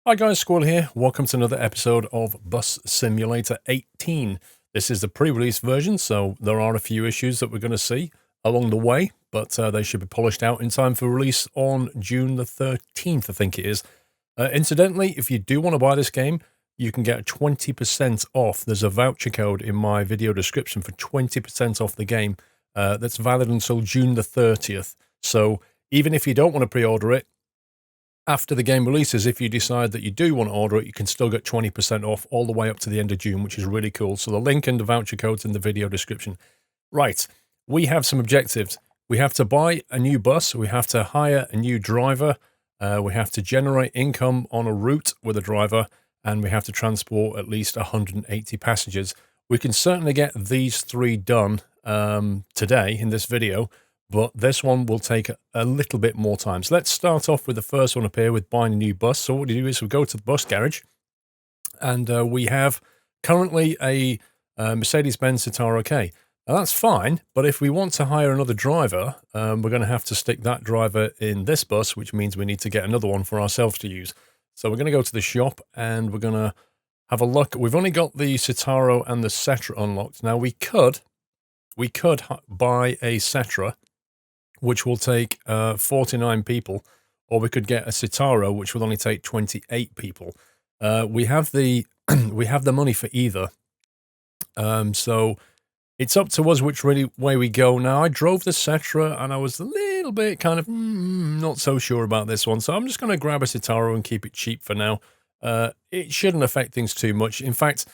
Hi guys, Squall here. Welcome to another episode of Bus Simulator 18. This is the pre-release version, so there are a few issues that we're going to see along the way, but they should be polished out in time for release on June the 13th, I think it is. Incidentally, if you do want to buy this game, you can get 20% off. There's a voucher code in my video description for 20% off the game that's valid until June the 30th. So even if you don't want to pre-order it, after the game releases, if you decide that you do want to order it, you can still get 20% off all the way up to the end of June, which is really cool. So the link and the voucher code's in the video description. Right, we have some objectives. We have to buy a new bus. We have to hire a new driver. We have to generate income on a route with a driver. And we have to transport at least 180 passengers. We can certainly get these three done today in this video, but this one will take a little bit more time. So let's start off with the first one up here with buying a new bus. So what we do is we go to the bus garage, and we have currently a Mercedes-Benz Citaro K. Now that's fine, but if we want to hire another driver, we're going to have to stick that driver in this bus, which means we need to get another one for ourselves to use. So we're going to go to the shop, and we're going to have a look. We've only got the Citaro and the Setra unlocked. Now we could buy a Setra, which will take 49 people, or we could get a Citaro, which will only take 28 people. We have the we have the money for either, so it's up to us which way we go. Now, I drove the Setra, and I was a little bit kind of not so sure about this one, so I'm just going to grab a Citaro and keep it cheap for now. It shouldn't affect things too much. In fact,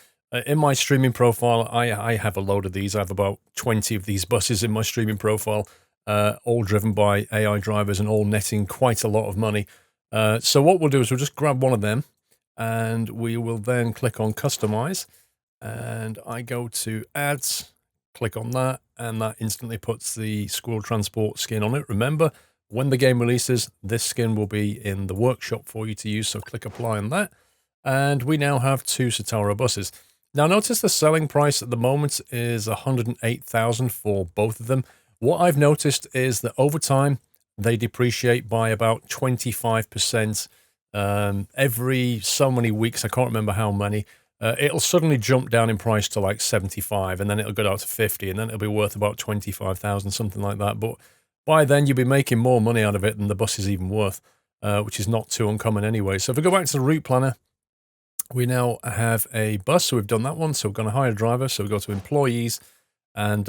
in my streaming profile, I have a load of these. I have about 20 of these buses in my streaming profile. All driven by AI drivers and all netting quite a lot of money. So what we'll do is we'll just grab one of them, and we will then click on Customize, and I go to Ads, click on that, and that instantly puts the Squirrel Transport skin on it. Remember, when the game releases, this skin will be in the workshop for you to use, so click Apply on that, and we now have two Citaro buses. Now notice the selling price at the moment is $108,000 for both of them. What I've noticed is that over time, they depreciate by about 25% every so many weeks. I can't remember how many. It'll suddenly jump down in price to like 75, and then it'll go down to 50, and then it'll be worth about 25,000, something like that. But by then, you'll be making more money out of it than the bus is even worth, which is not too uncommon anyway. So if we go back to the route planner, we now have a bus. So we've done that one. So we're going to hire a driver. So we go to employees, and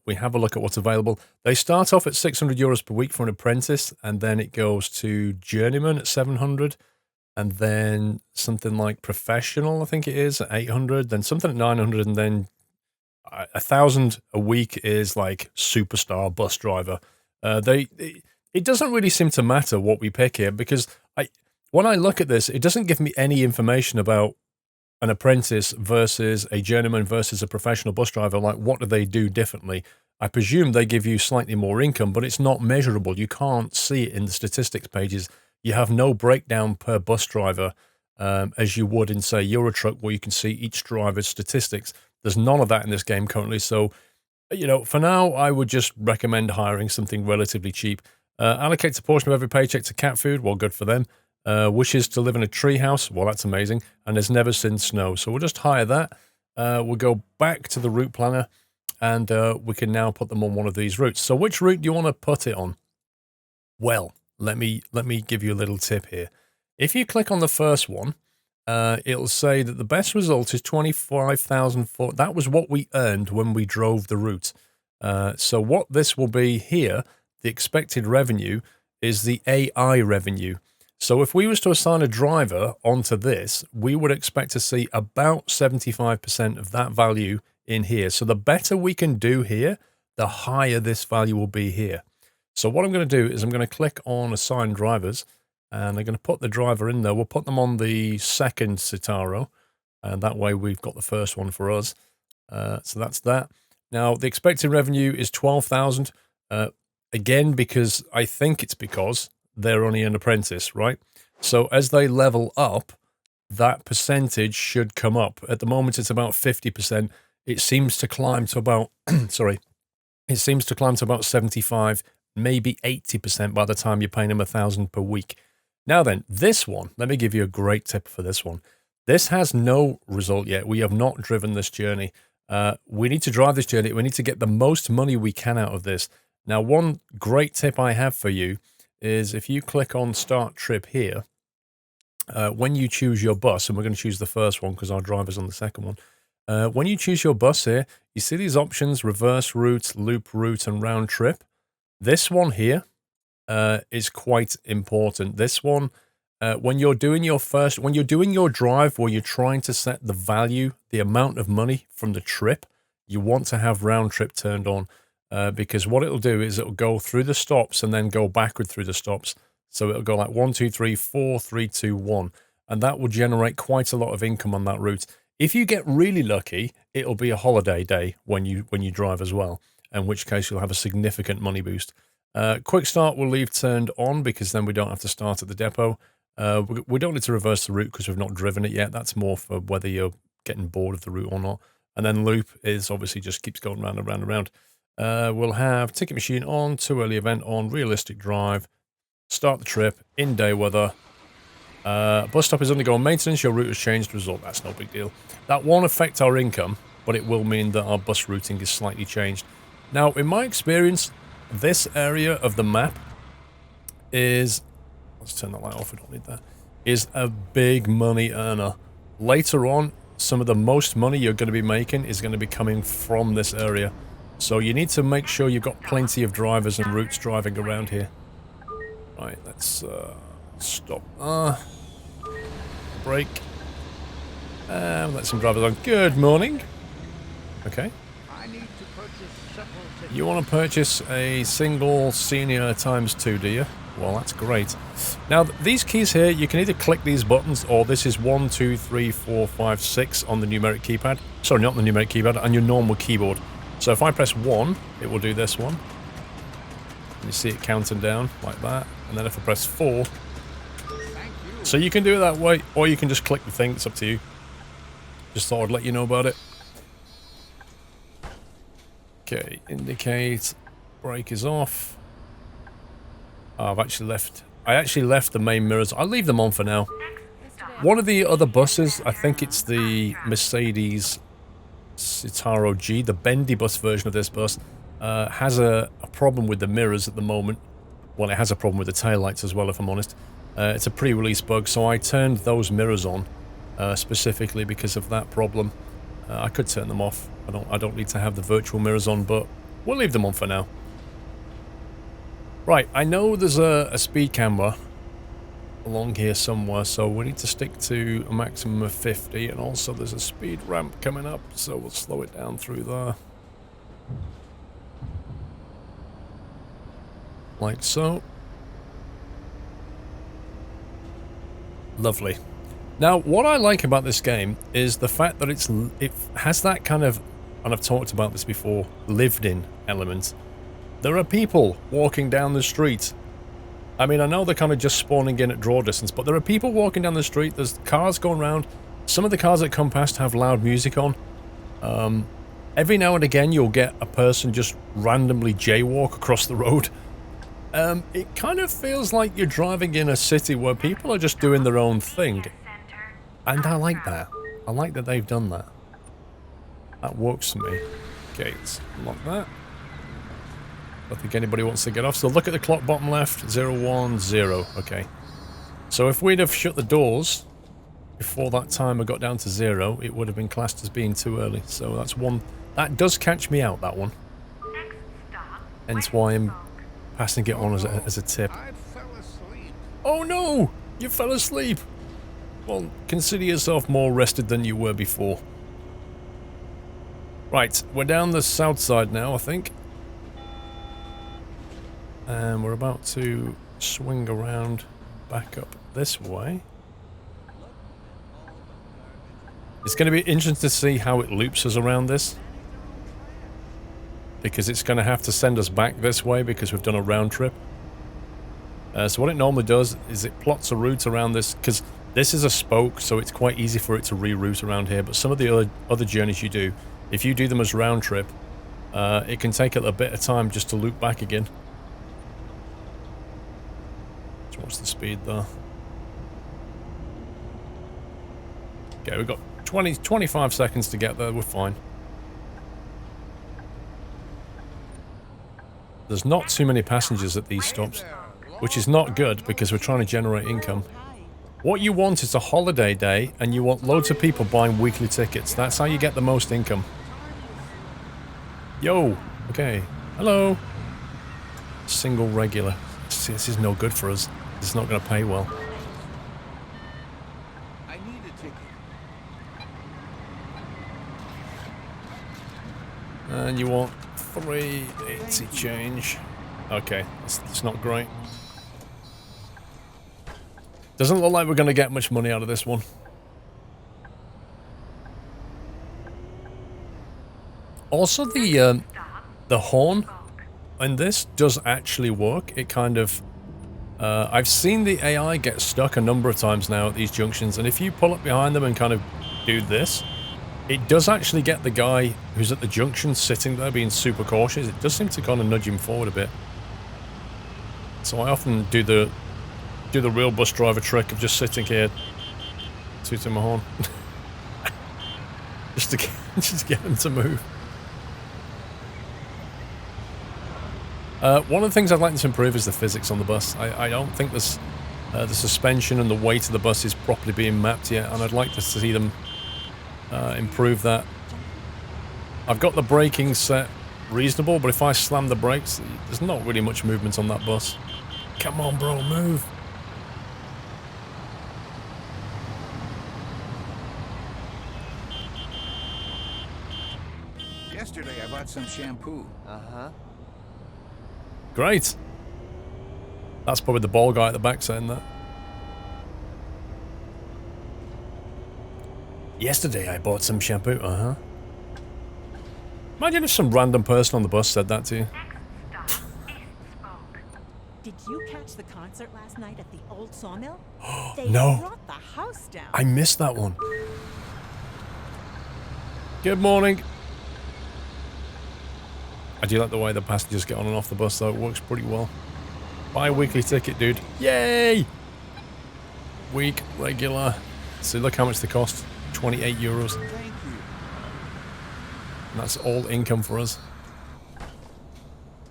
we have a look at what's available. They start off at €600 per week for an apprentice, and then it goes to journeyman at 700, and then something like professional, I think it is, at 800, then something at 900, and then 1,000 a week is like superstar bus driver. It doesn't really seem to matter what we pick here, because when I look at this, it doesn't give me any information about an apprentice versus a journeyman versus a professional bus driver. Like, what do they do differently? I presume they give you slightly more income, but it's not measurable. You can't see it in the statistics pages. You have no breakdown per bus driver as you would in, say, Eurotruck, where you can see each driver's statistics. There's none of that in this game currently. So, you know, for now, I would just recommend hiring something relatively cheap. Allocates a portion of every paycheck to cat food. Well, good for them. Wishes to live in a treehouse. Well, that's amazing. And there's never seen snow. So we'll just hire that. We'll go back to the route planner, and we can now put them on one of these routes. So which route do you want to put it on? Well, let me give you a little tip here. If you click on the first one, it'll say that the best result is 25,000. That was what we earned when we drove the route. So what this will be here, the expected revenue, is the AI revenue. So if we was to assign a driver onto this, we would expect to see about 75% of that value in here. So the better we can do here, the higher this value will be here. So what I'm going to do is I'm going to click on Assign Drivers, and I'm going to put the driver in there. We'll put them on the second Citaro, and that way we've got the first one for us. So that's that. Now, the expected revenue is 12,000. Again, because I think it's because they're only an apprentice, right? So as they level up, that percentage should come up. At the moment, it's about 50%. It seems to climb to about, it seems to climb to about 75, maybe 80% by the time you're paying them 1,000 per week. Now then, this one, let me give you a great tip for this one. This has no result yet. We have not driven this journey. We need to drive this journey. We need to get the most money we can out of this. Now, one great tip I have for you is if you click on Start Trip here, when you choose your bus, and we're going to choose the first one because our driver's on the second one. When you choose your bus here, you see these options, reverse route, loop route, and round trip. This one here is quite important. This one, when you're doing your drive where you're trying to set the value, the amount of money from the trip, you want to have round trip turned on because what it'll do is it'll go through the stops and then go backward through the stops. So it'll go like 1, 2, 3, 4, 3, 2, 1. And that will generate quite a lot of income on that route. If you get really lucky, it'll be a holiday day when you drive as well, in which case you'll have a significant money boost. Quick start we'll leave turned on because then we don't have to start at the depot. We don't need to reverse the route because we've not driven it yet. That's more for whether you're getting bored of the route or not. And then loop is obviously just keeps going round and round and round. We'll have ticket machine on, too early event on, realistic drive, start the trip, in day weather. Bus stop is undergoing maintenance, your route has changed, result, that's no big deal. That won't affect our income, but it will mean that our bus routing is slightly changed. Now, in my experience, this area of the map is, let's turn that light off, we don't need that, is a big money earner. Later on, some of the most money you're going to be making is going to be coming from this area. So you need to make sure you've got plenty of drivers and routes driving around here. Right, let's stop. Brake. Let some drivers on. Good morning. Okay. You want to purchase a single senior ×2, do you? Well, that's great. Now, these keys here, you can either click these buttons, or this is 1, 2, 3, 4, 5, 6 on the numeric keypad. Sorry, not the numeric keypad, on your normal keyboard. So if I press 1, it will do this one. You see it counting down like that. And then if I press 4... So you can do it that way, or you can just click the thing. It's up to you. Just thought I'd let you know about it. Okay, indicate. Brake is off. Oh, I actually left the main mirrors. I'll leave them on for now. One of the other buses, I think it's the Mercedes Citaro G, the bendy bus version of this bus, has a problem with the mirrors at the moment. Well, it has a problem with the taillights as well, if I'm honest. It's a pre-release bug, so I turned those mirrors on specifically because of that problem. I could turn them off. I don't need to have the virtual mirrors on, but we'll leave them on for now. Right, I know there's a speed camera along here somewhere, so we need to stick to a maximum of 50, and also there's a speed ramp coming up, so we'll slow it down through there. Like so. Lovely. Now, what I like about this game is the fact that it has that kind of, and I've talked about this before, lived-in element. There are people walking down the street. I mean, I know they're kind of just spawning in at draw distance, but there are people walking down the street. There's cars going around. Some of the cars that come past have loud music on. Every now and again, you'll get a person just randomly jaywalk across the road. It kind of feels like you're driving in a city where people are just doing their own thing. And I like that. I like that they've done that. That works for me. Okay, let's lock that. I don't think anybody wants to get off. So look at the clock bottom left. 0, 1, 0. Okay. So if we'd have shut the doors before that timer got down to 0, it would have been classed as being too early. So that's one. That does catch me out, that one. Hence why I'm passing it on as a tip. Oh no! You fell asleep! Well, consider yourself more rested than you were before. Right, we're down the south side now, I think. And we're about to swing around back up this way. It's going to be interesting to see how it loops us around this. Because it's going to have to send us back this way because we've done a round trip. So what it normally does is it plots a route around this, because this is a spoke, so it's quite easy for it to reroute around here. But some of the other journeys you do, if you do them as round trip, it can take a bit of time just to loop back again. So what's the speed there? Okay, we've got 25 seconds to get there. We're fine. There's not too many passengers at these stops, which is not good because we're trying to generate income. What you want is a holiday day, and you want loads of people buying weekly tickets. That's how you get the most income. Yo! Okay. Hello! Single regular. This is no good for us. This is not going to pay well. I need a ticket. And you want 380 change. Okay, it's not great. Doesn't look like we're going to get much money out of this one. Also, the horn in this does actually work. It kind of... I've seen the AI get stuck a number of times now at these junctions, and if you pull up behind them and kind of do this, it does actually get the guy who's at the junction sitting there being super cautious. It does seem to kind of nudge him forward a bit. So I often do the real bus driver trick of just sitting here tooting my horn. just to get him to move. One of the things I'd like to improve is the physics on the bus. I don't think this, the suspension and the weight of the bus is properly being mapped yet, and I'd like to see them improve that. I've got the braking set reasonable, but if I slam the brakes, there's not really much movement on that bus. Come on, bro, move. Yesterday I bought some shampoo. Uh-huh. Great. That's probably the bald guy at the back saying that. Yesterday I bought some shampoo. Uh-huh. Imagine if some random person on the bus said that to you. Did you catch the concert last night at the old sawmill? No. They brought the house down. I missed that one. Good morning. I do like the way the passengers get on and off the bus, though. It works pretty well. Buy a weekly ticket, dude. Yay! Week, regular. So look how much they cost. 28 euros. Thank you. And that's all income for us.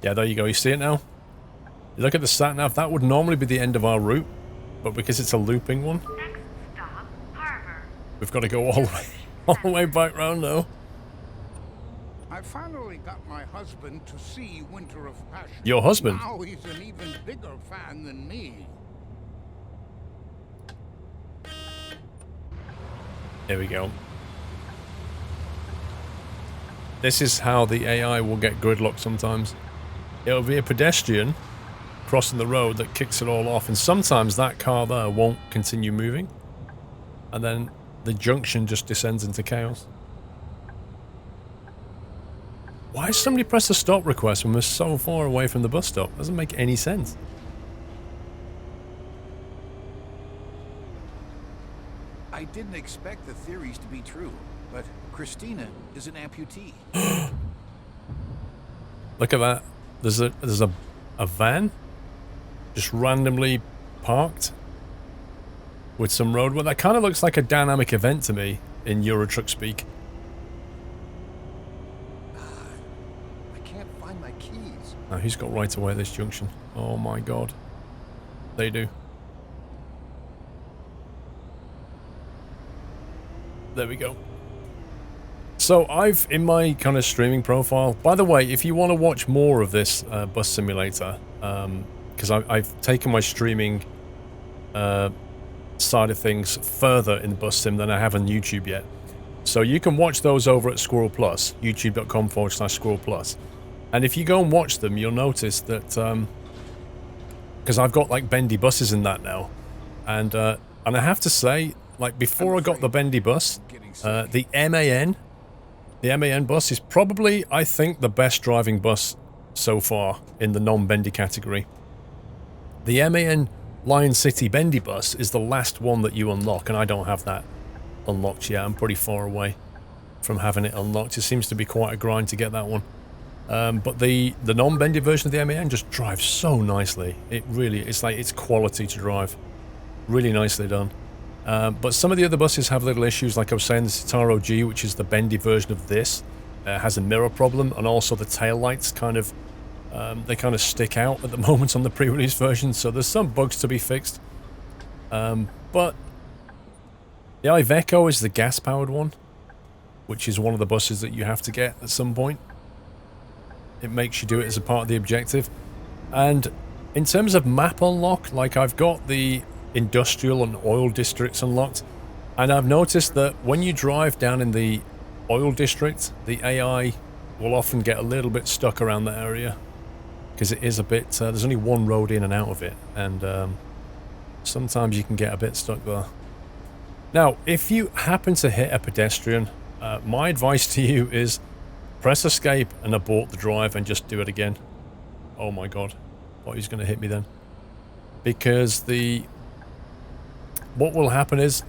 Yeah, there you go. You see it now? You look at the sat nav. That would normally be the end of our route. But because it's a looping one, we've got to go all the way back round now. I finally got my husband to see Winter of Passion. Your husband? Now he's an even bigger fan than me. There we go. This is how the AI will get gridlock sometimes. It'll be a pedestrian crossing the road that kicks it all off, and sometimes that car there won't continue moving, and then the junction just descends into chaos. Why has somebody pressed a stop request when we're so far away from the bus stop? Doesn't make any sense. I didn't expect the theories to be true, but Christina is an amputee. Look at that. There's a van just randomly parked with some road. Well, that kind of looks like a dynamic event to me in Eurotruck speak. I can't find my keys. Now, who's got right away at this junction? Oh my god. They do. There we go. So I've, in my kind of streaming profile, by the way, if you want to watch more of this bus simulator, because I've taken my streaming side of things further in the bus sim than I have on YouTube yet. So you can watch those over at Squirrel Plus, youtube.com/Squirrel Plus. And if you go and watch them, you'll notice that, because I've got like bendy buses in that now, and I have to say, like before I got the bendy bus, the MAN bus is probably, I think, the best driving bus so far in the non-bendy category. The MAN Lion City bendy bus is the last one that you unlock, and I don't have that unlocked yet. I'm pretty far away from having it unlocked. It seems to be quite a grind to get that one. But the non-bendy version of the MAN just drives so nicely. It really, it's like, it's quality to drive. Really nicely done. But some of the other buses have little issues, like I was saying, the Citaro G, which is the bendy version of this, has a mirror problem, and also the tail lights kind of, they kind of stick out at the moment on the pre-release version, so there's some bugs to be fixed. But the Iveco is the gas-powered one, which is one of the buses that you have to get at some point. It makes you do it as a part of the objective. And in terms of map unlock, like I've got the industrial and oil districts unlocked, and I've noticed that when you drive down in the oil district, the AI will often get a little bit stuck around that area because it is a bit, there's only one road in and out of it, and sometimes you can get a bit stuck there. Now, if you happen to hit a pedestrian, my advice to you is press escape and abort the drive and just do it again. Oh my god. Oh, he's going to hit me then. Because what will happen is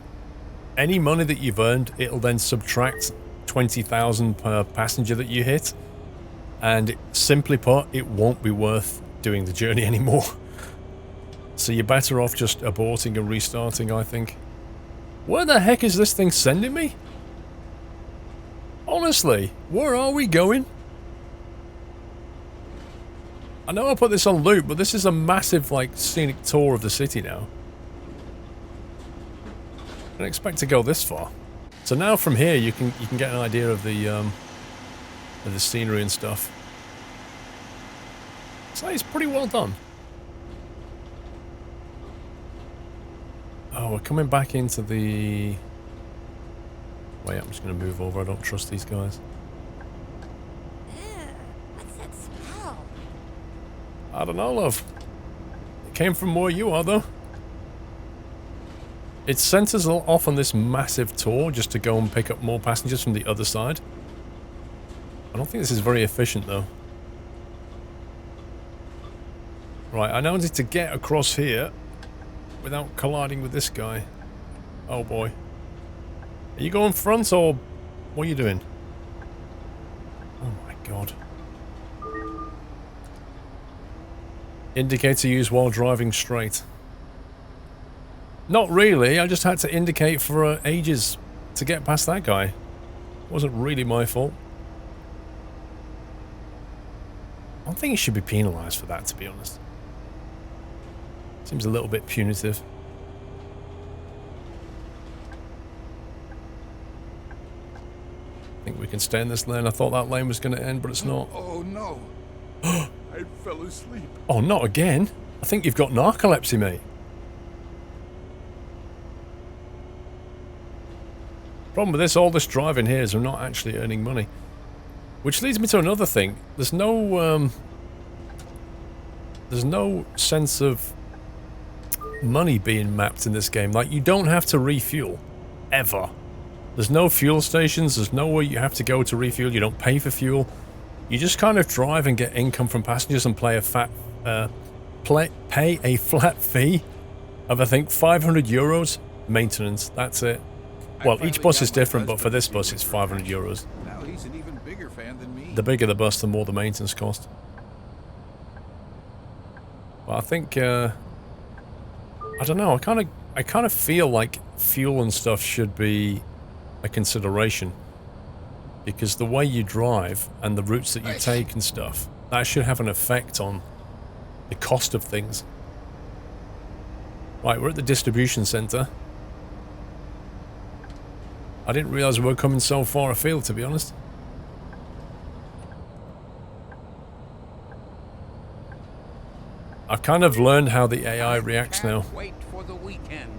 any money that you've earned, it'll then subtract 20,000 per passenger that you hit. And simply put, it won't be worth doing the journey anymore. So you're better off just aborting and restarting, I think. Where the heck is this thing sending me? Honestly, where are we going? I know I put this on loop, but this is a massive, like, scenic tour of the city now. I didn't expect to go this far. So now from here, you can get an idea of the scenery and stuff. So it's pretty well done. Oh, we're coming back into the... Wait, I'm just going to move over. I don't trust these guys. What's that smell? I don't know, love. It came from where you are, though. It sent us off on this massive tour just to go and pick up more passengers from the other side. I don't think this is very efficient, though. Right, I now need to get across here without colliding with this guy. Oh, boy. Are you going front, or what are you doing? Oh, my God. Indicator used while driving straight. Not really, I just had to indicate for ages to get past that guy. It wasn't really my fault. I don't think he should be penalised for that, to be honest. Seems a little bit punitive. I think we can stay in this lane. I thought that lane was going to end, but it's not. Oh no. I fell asleep. Oh, not again. I think you've got narcolepsy, mate. Problem with this, all this driving here is we're not actually earning money. Which leads me to another thing. There's no sense of money being mapped in this game. Like, you don't have to refuel. Ever. There's no fuel stations. There's nowhere you have to go to refuel. You don't pay for fuel. You just kind of drive and get income from passengers and pay a flat fee of, I think, 500 euros maintenance. That's it. Well, each bus is different, but for this bus, it's 500 euros. Now he's an even bigger fan than me. The bigger the bus, the more the maintenance cost. But I think, I don't know. I kind of feel like fuel and stuff should be a consideration, because the way you drive and the routes that you take and stuff, that should have an effect on the cost of things. Right, we're at the distribution center. I didn't realize we were coming so far afield, to be honest. I've kind of learned how the AI reacts now. Wait for the weekend.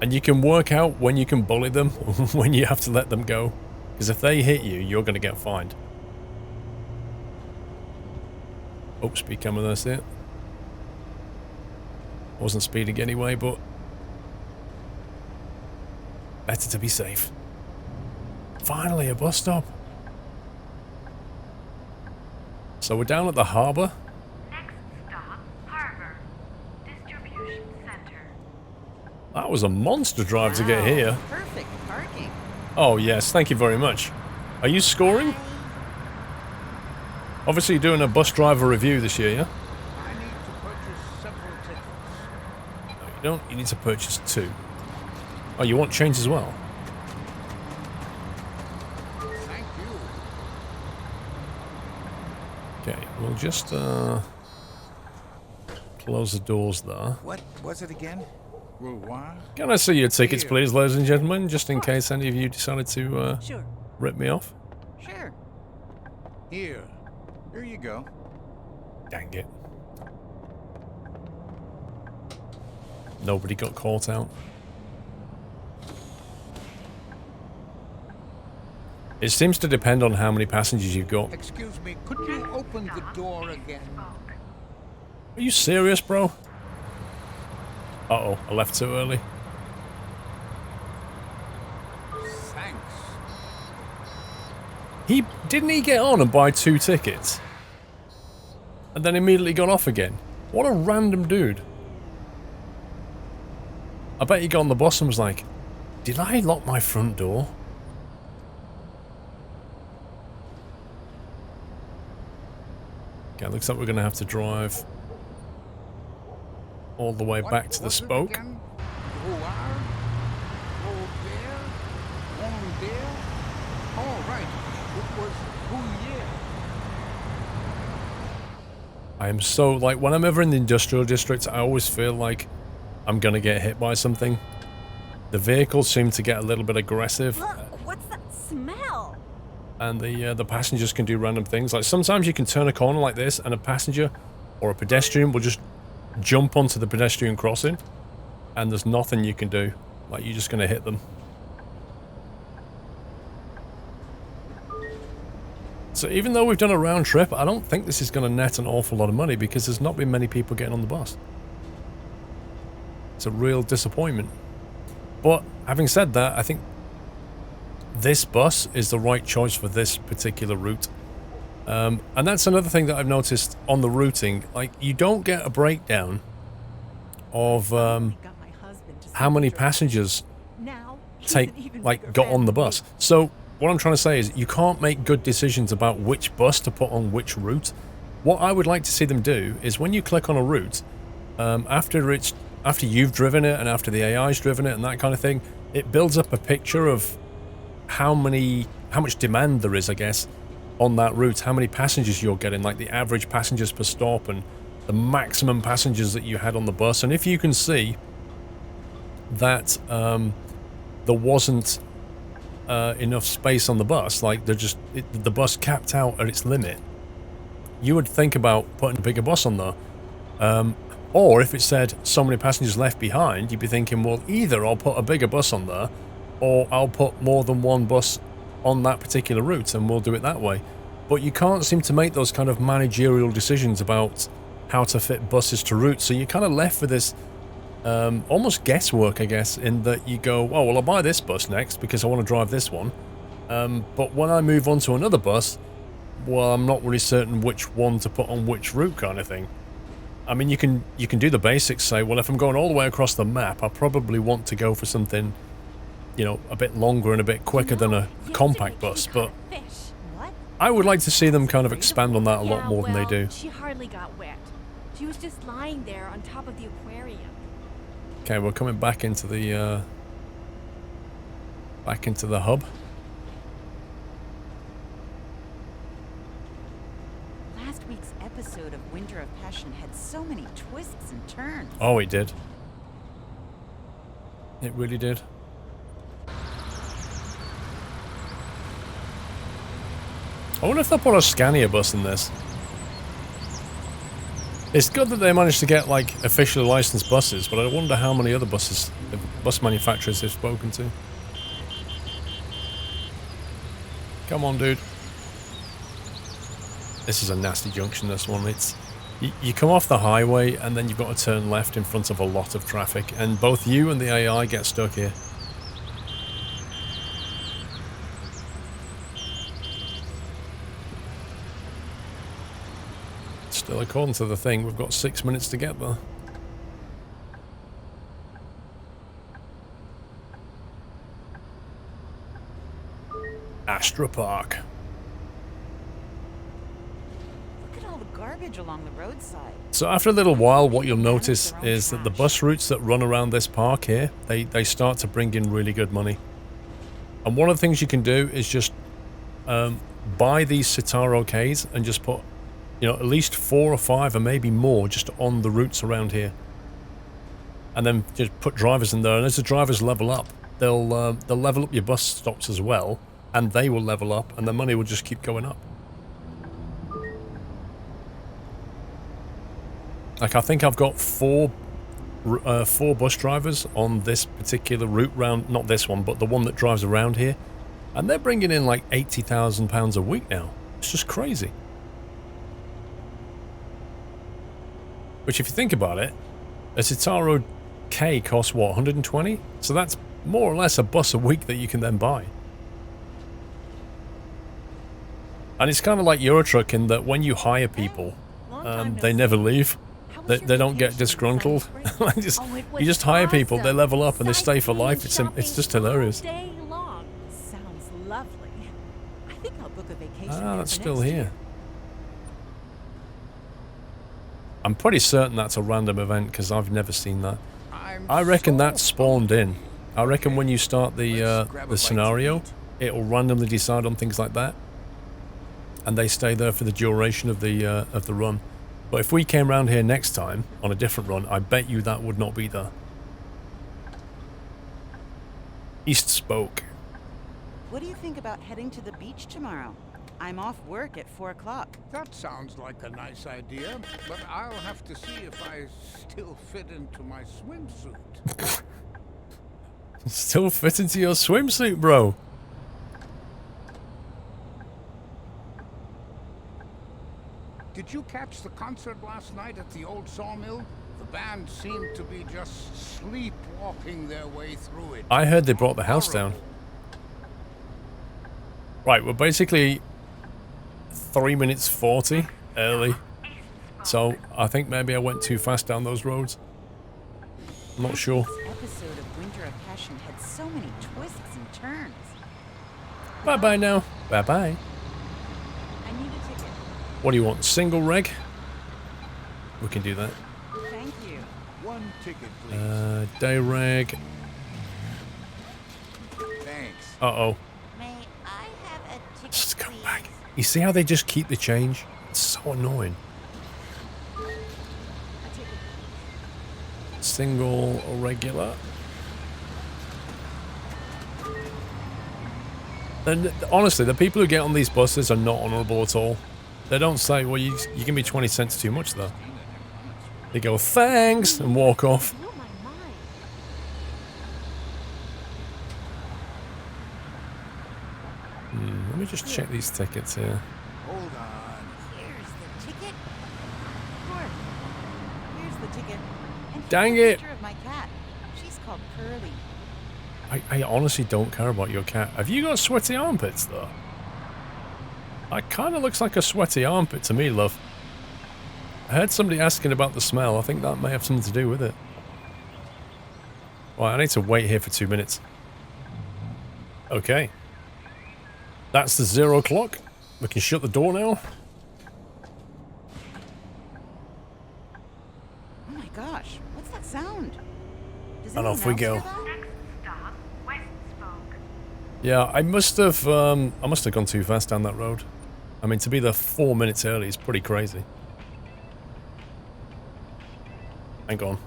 And you can work out when you can bully them, when you have to let them go. Because if they hit you, you're going to get fined. Oh, speed camera, that's it. Wasn't speeding anyway, but better to be safe. Finally, a bus stop. So we're down at the harbour. Next stop, Harbor. Distribution Center. That was a monster drive to get here. Perfect parking. Oh yes, thank you very much. Are you scoring? Obviously, you're doing a bus driver review this year, yeah? I need to purchase several tickets. No, you don't. You need to purchase 2. Oh, you want change as well? Thank you. Okay, we'll just close the doors there. What was it again? Rouloir? Can I see your tickets, please, ladies and gentlemen, just in case any of you decided to Sure. rip me off? Sure. Here you go. Dang it. Nobody got caught out. It seems to depend on how many passengers you've got. Excuse me, could you open the door again? Are you serious, bro? Uh-oh, I left too early. Thanks. Didn't he get on and buy 2 tickets? And then immediately got off again? What a random dude. I bet he got on the bus and was like, did I lock my front door? Okay, looks like we're going to have to drive all the way back to the spoke. Rouloir? Robert? Rondel? Oh, right. It was Roulier. I am so, like, when I'm ever in the industrial district, I always feel like I'm going to get hit by something. The vehicles seem to get a little bit aggressive. Look, what's that smell? And the passengers can do random things. Like, sometimes you can turn a corner like this and a passenger or a pedestrian will just jump onto the pedestrian crossing and there's nothing you can do. Like, you're just going to hit them. So even though we've done a round trip, I don't think this is going to net an awful lot of money because there's not been many people getting on the bus. It's a real disappointment. But having said that, I think this bus is the right choice for this particular route. And that's another thing that I've noticed on the routing. Like, you don't get a breakdown of how many passengers got on the bus. So what I'm trying to say is you can't make good decisions about which bus to put on which route. What I would like to see them do is when you click on a route, after you've driven it and after the AI's driven it and that kind of thing, it builds up a picture of how much demand there is, I guess, on that route, how many passengers you're getting, like the average passengers per stop and the maximum passengers that you had on the bus. And if you can see that there wasn't enough space on the bus, like the bus capped out at its limit, you would think about putting a bigger bus on there. Or if it said so many passengers left behind, you'd be thinking, well, either I'll put a bigger bus on there or I'll put more than one bus on that particular route and we'll do it that way. But you can't seem to make those kind of managerial decisions about how to fit buses to routes, so you're kind of left with this almost guesswork, I guess, in that you go, oh, well, I'll buy this bus next because I want to drive this one. But when I move on to another bus, well, I'm not really certain which one to put on which route kind of thing. I mean, you can do the basics, say, well, if I'm going all the way across the map, I probably want to go for something, you know, a bit longer and a bit quicker than a compact bus, but I would like to see them kind of expand on that a lot more than they do. She hardly got wet. She was just lying there on top of the aquarium. Okay, we're coming back into the hub. Last week's episode of Winter of Passion had so many twists and turns. Oh, it did. It really did. I wonder if they'll put a Scania bus in this. It's good that they managed to get, like, officially licensed buses, but I wonder how many other bus manufacturers they've spoken to. Come on, dude. This is a nasty junction, this one. It's you come off the highway, and then you've got to turn left in front of a lot of traffic, and both you and the AI get stuck here. Still, according to the thing, we've got 6 minutes to get there. Astra Park. garbage along the roadside. So after a little while, what you'll notice is that the bus routes that run around this park here, they start to bring in really good money. And one of the things you can do is just buy these Citaro Ks and just put, you know, at least 4 or 5 or maybe more just on the routes around here. And then just put drivers in there, and as the drivers level up, they'll level up your bus stops as well, and they will level up, and the money will just keep going up. Like, I think I've got 4 bus drivers on this particular route round, not this one, but the one that drives around here, and they're bringing in like £80,000 a week now. It's just crazy. Which, if you think about it, a Citaro K costs what, 120? So that's more or less a bus a week that you can then buy. And it's kind of like Eurotruck in that when you hire people, they never leave. They don't get disgruntled. You just hire people, they level up, and they stay for life. It's just hilarious. Sounds lovely. I think I'll book a vacation. Ah, that's still here. I'm pretty certain that's a random event because I've never seen that. I reckon that's spawned in. I reckon when you start the scenario, it'll randomly decide on things like that, and they stay there for the duration of the run. But if we came around here next time on a different run, I bet you that would not be there. East Spoke. What do you think about heading to the beach tomorrow? I'm off work at 4 o'clock. That sounds like a nice idea, but I'll have to see if I still fit into my swimsuit. Still fit into your swimsuit, bro. Did you catch the concert last night at the old sawmill? The band seemed to be just sleepwalking their way through it. I heard they brought the house down. Right, we're basically 3 minutes 40 early. So I think maybe I went too fast down those roads. I'm not sure. This episode of Winter of Passion had so many twists and turns. Bye-bye now. Bye-bye. I need a ticket. What do you want? Single reg? We can do that. Thank you. 1 ticket, please. Day reg. Thanks. Uh-oh. May I have a ticket, Just come please? back. You see how they just keep the change? It's so annoying. A ticket. Single or regular? And honestly, the people who get on these buses are not honourable at all. They don't say, well, you can be 20 cents too much, though. They go, thanks, and walk off. Blew my mind. Let me just check these tickets here. Hold on. Here's the ticket. Sure. Here's the ticket. And Dang here's a it. picture of my cat. She's called Pearly. I honestly don't care about your cat. Have you got sweaty armpits, though? That kind of looks like a sweaty armpit to me, love. I heard somebody asking about the smell. I think that may have something to do with it. Well, I need to wait here for 2 minutes. Okay. That's the 0 clock. We can shut the door now. Oh my gosh, what's that sound? Does And anyone off we else go. hear that? Next stop, West Spoke. Yeah, I must have gone too fast down that road. I mean, to be there 4 minutes early is pretty crazy. Hang on.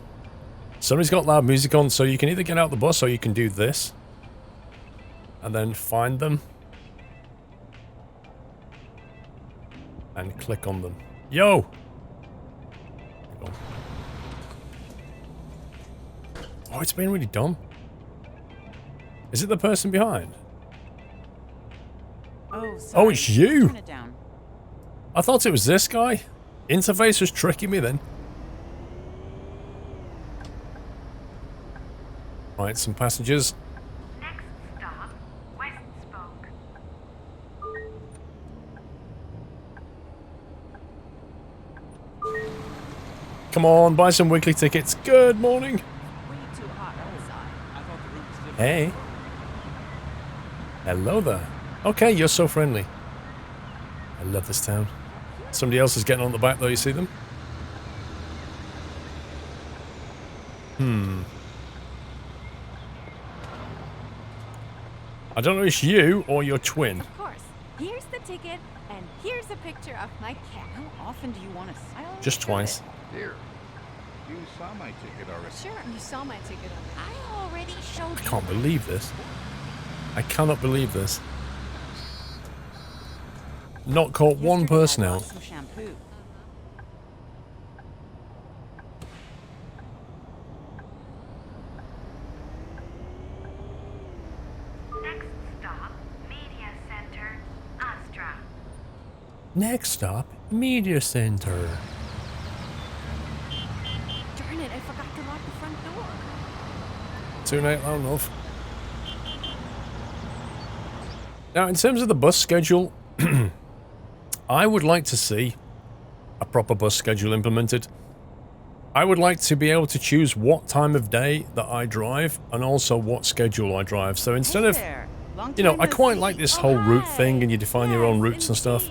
Somebody's got loud music on, so you can either get out the bus or you can do this. And then find them. And click on them. Yo! Hang on. Oh, it's been really dumb. Is it the person behind? Oh, sorry. Oh, it's you! Turn it down. I thought it was this guy. Interface was tricking me then. Right, some passengers. Next stop, West Spoke. Come on, buy some weekly tickets. Good morning. Way too hot outside. Hey. Hello there. Okay, you're so friendly. I love this town. Somebody else is getting on the back though, you see them? I don't know if it's you or your twin. Of course. Here's the ticket, and here's a picture of my cat. How often do you want to... Just twice. Here. You saw my ticket already. Sure, you saw my ticket on it. I already showed you. I can't believe this. I cannot believe this. Not caught one Yesterday I person bought out. some shampoo. Next stop, Media Center, Astra. Next stop, Media Center. Darn it, I forgot to lock the front door. Too late, loud enough. Now, in terms of the bus schedule, I would like to see a proper bus schedule implemented. I would like to be able to choose what time of day that I drive and also what schedule I drive. So instead of, you know, I quite like this whole route thing and you define your own routes and stuff.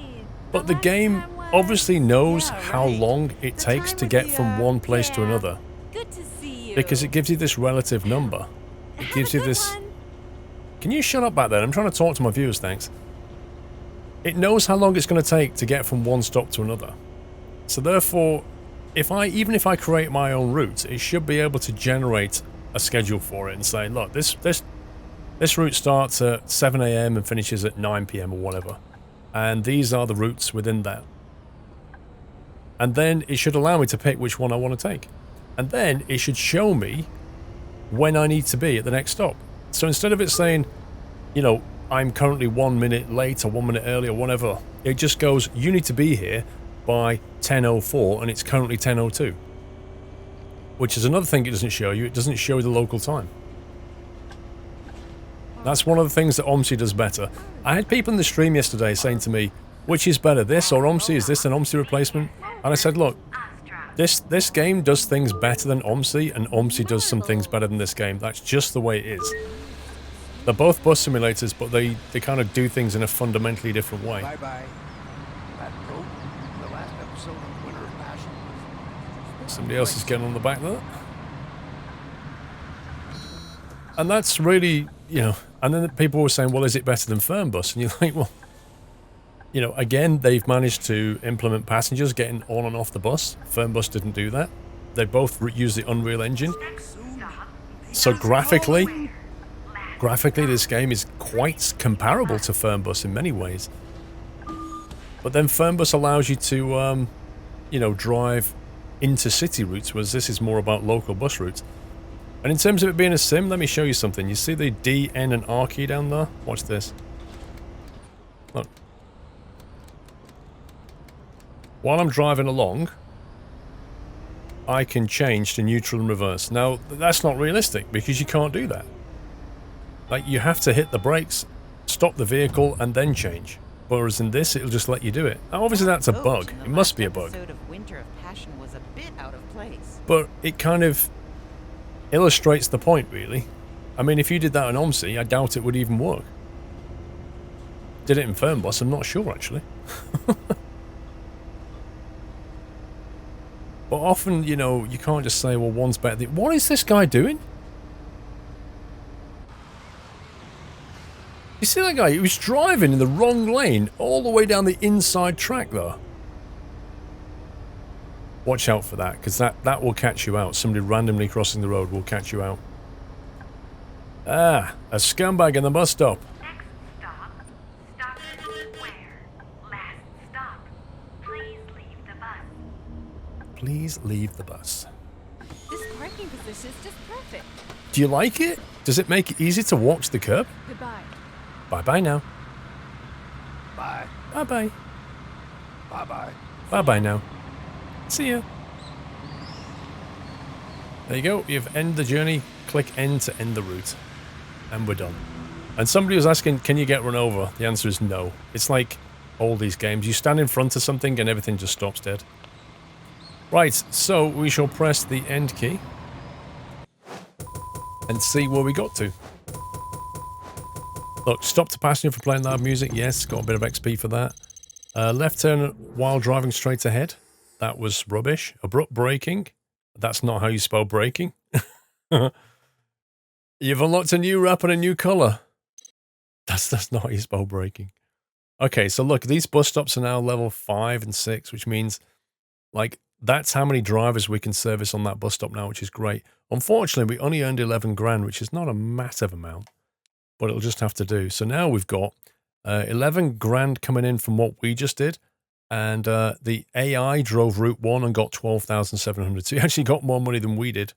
But the game obviously knows how long it takes to get from one place to another. Good to see you. Because it gives you this relative number. It gives you this... Can you shut up back there? I'm trying to talk to my viewers, thanks. It knows how long it's going to take to get from one stop to another. So therefore, even if I create my own route, it should be able to generate a schedule for it and say, look, this route starts at 7 AM and finishes at 9 PM or whatever. And these are the routes within that. And then it should allow me to pick which one I want to take. And then it should show me when I need to be at the next stop. So instead of it saying, you know, I'm currently 1 minute late or 1 minute early or whatever, it just goes, you need to be here by 10:04 and it's currently 10:02. Which is another thing it doesn't show you. It doesn't show the local time. That's one of the things that OMSI does better. I had people in the stream yesterday saying to me, which is better, this or OMSI? Is this an OMSI replacement? And I said, look, this game does things better than OMSI, and OMSI does some things better than this game. That's just the way it is. They're both bus simulators, but they kind of do things in a fundamentally different way. Bye-bye. That broke the last episode of Winter of Passion. Somebody else is getting on the back there. And that's really, you know, and then people were saying, well, is it better than Fernbus? And you're like, well, you know, again, they've managed to implement passengers getting on and off the bus. Fernbus didn't do that. They both use the Unreal Engine. So graphically, this game is quite comparable to Fernbus in many ways. But then Fernbus allows you to, you know, drive intercity routes, whereas this is more about local bus routes. And in terms of it being a sim, let me show you something. You see the D, N, and R key down there? Watch this. Look. While I'm driving along, I can change to neutral and reverse. Now, that's not realistic because you can't do that. Like, you have to hit the brakes, stop the vehicle, and then change. Whereas in this, it'll just let you do it. Now, obviously, that's a bug. It must be a bug. The episode of Winter of Passion was a bit out of place. But it kind of illustrates the point, really. I mean, if you did that on OMSI, I doubt it would even work. Did it in Fernbus? I'm not sure, actually. But often, you know, you can't just say, well, one's better than... What is this guy doing? You see that guy? He was driving in the wrong lane all the way down the inside track there. Watch out for that, because that will catch you out. Somebody randomly crossing the road will catch you out. Ah, a scumbag in the bus stop. Next stop, Stockton Square. Last stop, please leave the bus. Please leave the bus. This parking position is just perfect. Do you like it? Does it make it easy to walk to the curb? Goodbye. Bye-bye now. Bye. Bye-bye. Bye-bye. Bye-bye now. See ya. There you go. You've ended the journey. Click End to end the route. And we're done. And somebody was asking, can you get run over? The answer is no. It's like all these games. You stand in front of something and everything just stops dead. Right, so we shall press the End key. And see where we got to. Look, stop the passenger for playing loud music. Yes, got a bit of XP for that. Left turn while driving straight ahead. That was rubbish. Abrupt braking. That's not how you spell braking. You've unlocked a new wrap and a new color. That's not how you spell braking. Okay, so look, these bus stops are now level 5 and 6, which means, like, that's how many drivers we can service on that bus stop now, which is great. Unfortunately, we only earned 11 grand, which is not a massive amount, but it'll just have to do. So now we've got 11 grand coming in from what we just did, and the AI drove Route 1 and got 12,700. So he actually got more money than we did,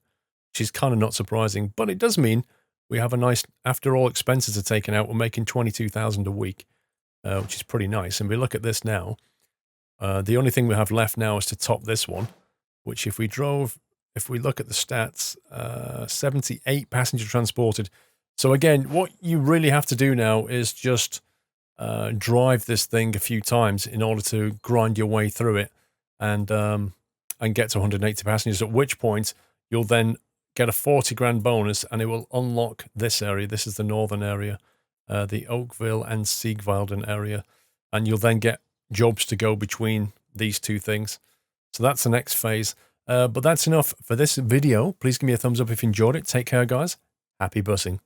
which is kind of not surprising, but it does mean we have a nice, after all expenses are taken out, we're making 22,000 a week, which is pretty nice. And we look at this now. The only thing we have left now is to top this one, which if we look at the stats, 78 passenger transported. So again, what you really have to do now is just drive this thing a few times in order to grind your way through it and get to 180 passengers, at which point you'll then get a 40 grand bonus and it will unlock this area. This is the northern area, the Oakville and Siegwalden area. And you'll then get jobs to go between these two things. So that's the next phase. But that's enough for this video. Please give me a thumbs up if you enjoyed it. Take care, guys. Happy bussing.